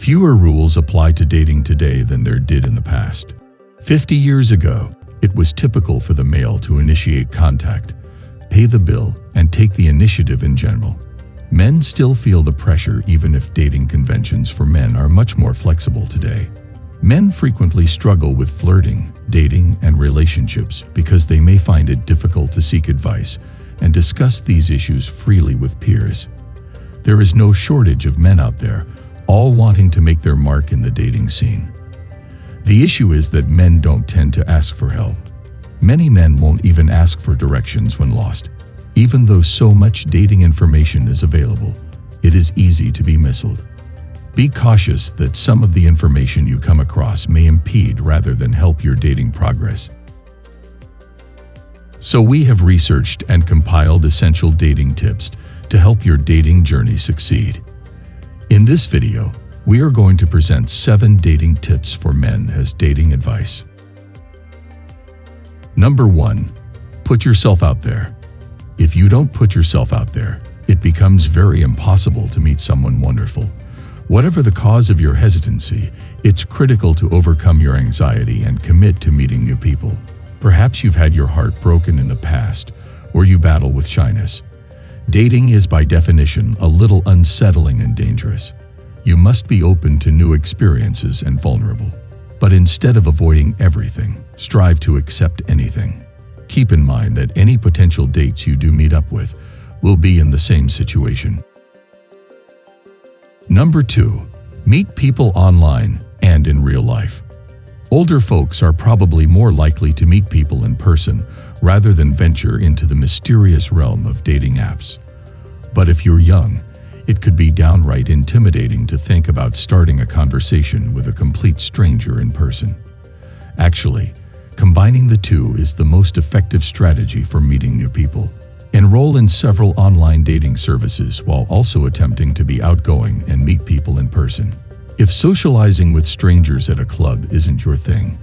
Fewer rules apply to dating today than there did in the past. 50 years ago, it was typical for the male to initiate contact, pay the bill, and take the initiative in general. Men still feel the pressure even if dating conventions for men are much more flexible today. Men frequently struggle with flirting, dating, and relationships because they may find it difficult to seek advice and discuss these issues freely with peers. There is no shortage of men out there, all wanting to make their mark in the dating scene. The issue is that men don't tend to ask for help. Many men won't even ask for directions when lost. Even though so much dating information is available, it is easy to be misled. Be cautious that some of the information you come across may impede rather than help your dating progress. So we have researched and compiled essential dating tips to help your dating journey succeed. In this video, we are going to present 7 dating tips for men as dating advice. Number 1. Put yourself out there. If you don't put yourself out there, it becomes very impossible to meet someone wonderful. Whatever the cause of your hesitancy, it's critical to overcome your anxiety and commit to meeting new people. Perhaps you've had your heart broken in the past, or you battle with shyness. Dating is by definition a little unsettling and dangerous. You must be open to new experiences and vulnerable. But instead of avoiding everything, strive to accept anything. Keep in mind that any potential dates you do meet up with will be in the same situation. Number 2. Meet people online and in real life. Older folks are probably more likely to meet people in person rather than venture into the mysterious realm of dating apps. But if you're young, it could be downright intimidating to think about starting a conversation with a complete stranger in person. Actually, combining the two is the most effective strategy for meeting new people. Enroll in several online dating services while also attempting to be outgoing and meet people in person. If socializing with strangers at a club isn't your thing,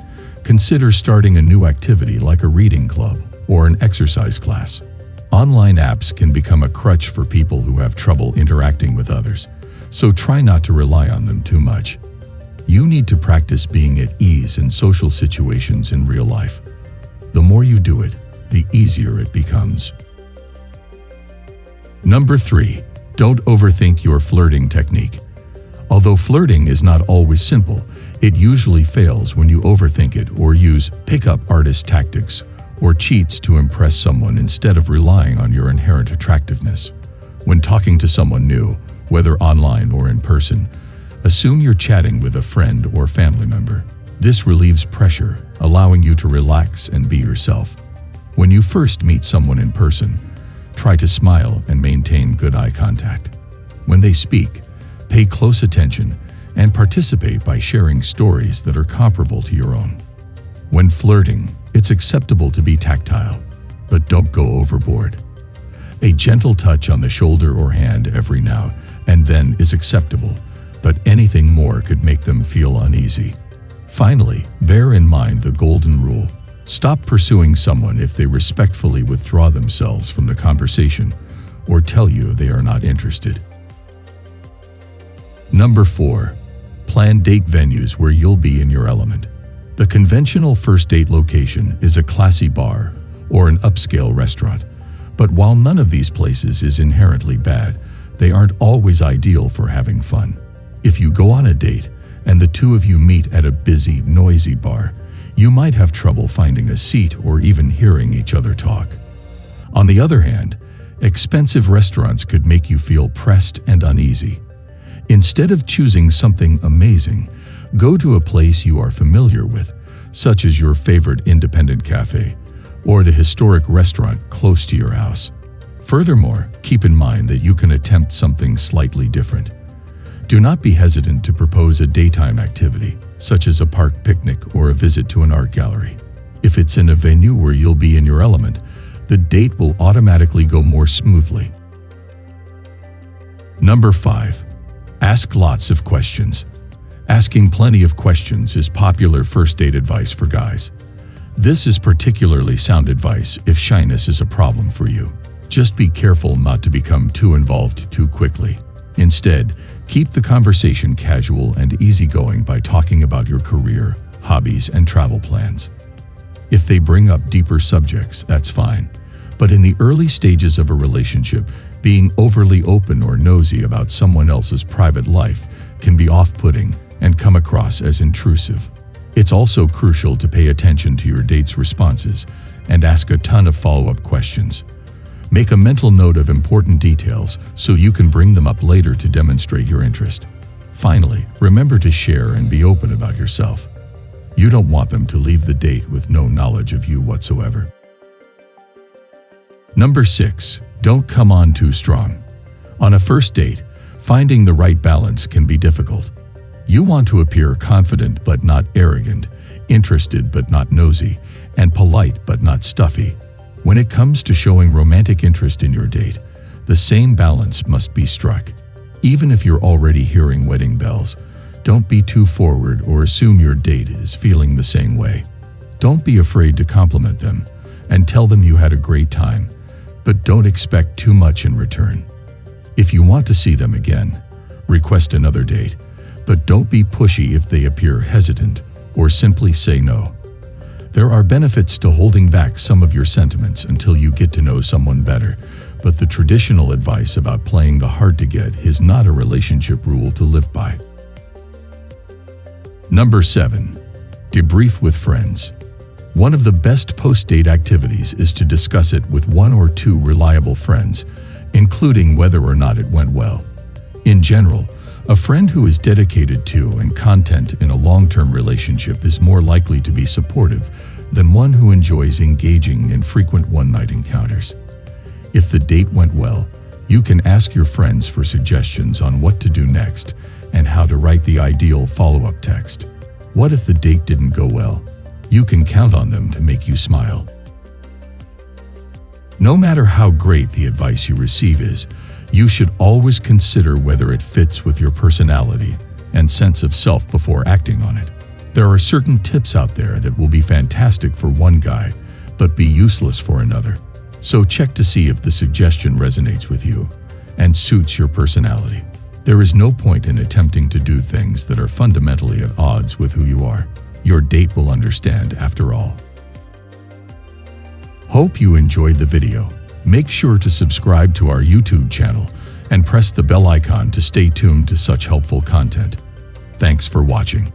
consider starting a new activity like a reading club or an exercise class. Online apps can become a crutch for people who have trouble interacting with others, so try not to rely on them too much. You need to practice being at ease in social situations in real life. The more you do it, the easier it becomes. Number 3. Don't overthink your flirting technique. Although flirting is not always simple, it usually fails when you overthink it or use pick-up artist tactics or cheats to impress someone instead of relying on your inherent attractiveness. When talking to someone new, whether online or in person, assume you're chatting with a friend or family member. This relieves pressure, allowing you to relax and be yourself. When you first meet someone in person, try to smile and maintain good eye contact. When they speak, pay close attention and participate by sharing stories that are comparable to your own. When flirting, it's acceptable to be tactile, but don't go overboard. A gentle touch on the shoulder or hand every now and then is acceptable, but anything more could make them feel uneasy. Finally, bear in mind the golden rule. Stop pursuing someone if they respectfully withdraw themselves from the conversation or tell you they are not interested. Number 4. Plan date venues where you'll be in your element. The conventional first date location is a classy bar or an upscale restaurant, but while none of these places is inherently bad, they aren't always ideal for having fun. If you go on a date and the two of you meet at a busy, noisy bar, you might have trouble finding a seat or even hearing each other talk. On the other hand, expensive restaurants could make you feel pressed and uneasy. Instead of choosing something amazing, go to a place you are familiar with, such as your favorite independent cafe or the historic restaurant close to your house. Furthermore, keep in mind that you can attempt something slightly different. Do not be hesitant to propose a daytime activity, such as a park picnic or a visit to an art gallery. If it's in a venue where you'll be in your element, the date will automatically go more smoothly. Number 5. Ask lots of questions. Asking plenty of questions is popular first date advice for guys. This is particularly sound advice if shyness is a problem for you. Just be careful not to become too involved too quickly. Instead, Keep the conversation casual and easygoing by talking about your career, hobbies, and travel plans. If they bring up deeper subjects, that's fine. But in the early stages of a relationship, being overly open or nosy about someone else's private life can be off-putting and come across as intrusive. It's also crucial to pay attention to your date's responses and ask a ton of follow-up questions. Make a mental note of important details so you can bring them up later to demonstrate your interest. Finally, remember to share and be open about yourself. You don't want them to leave the date with no knowledge of you whatsoever. Number 6. Don't come on too strong. On a first date, finding the right balance can be difficult. You want to appear confident but not arrogant, interested but not nosy, and polite but not stuffy. When it comes to showing romantic interest in your date, the same balance must be struck. Even if you're already hearing wedding bells, don't be too forward or assume your date is feeling the same way. Don't be afraid to compliment them and tell them you had a great time, but don't expect too much in return. If you want to see them again, request another date, but don't be pushy if they appear hesitant or simply say no. There are benefits to holding back some of your sentiments until you get to know someone better, but the traditional advice about playing the hard to get is not a relationship rule to live by. Number 7. Debrief with friends. One of the best post-date activities is to discuss it with one or two reliable friends, including whether or not it went well. In general, a friend who is dedicated to and content in a long-term relationship is more likely to be supportive than one who enjoys engaging in frequent one-night encounters. If the date went well, you can ask your friends for suggestions on what to do next and how to write the ideal follow-up text. What if the date didn't go well? You can count on them to make you smile. No matter how great the advice you receive is, you should always consider whether it fits with your personality and sense of self before acting on it. There are certain tips out there that will be fantastic for one guy, but be useless for another. So check to see if the suggestion resonates with you and suits your personality. There is no point in attempting to do things that are fundamentally at odds with who you are. Your date will understand after all. Hope you enjoyed the video. Make sure to subscribe to our YouTube channel and press the bell icon to stay tuned to such helpful content. Thanks for watching.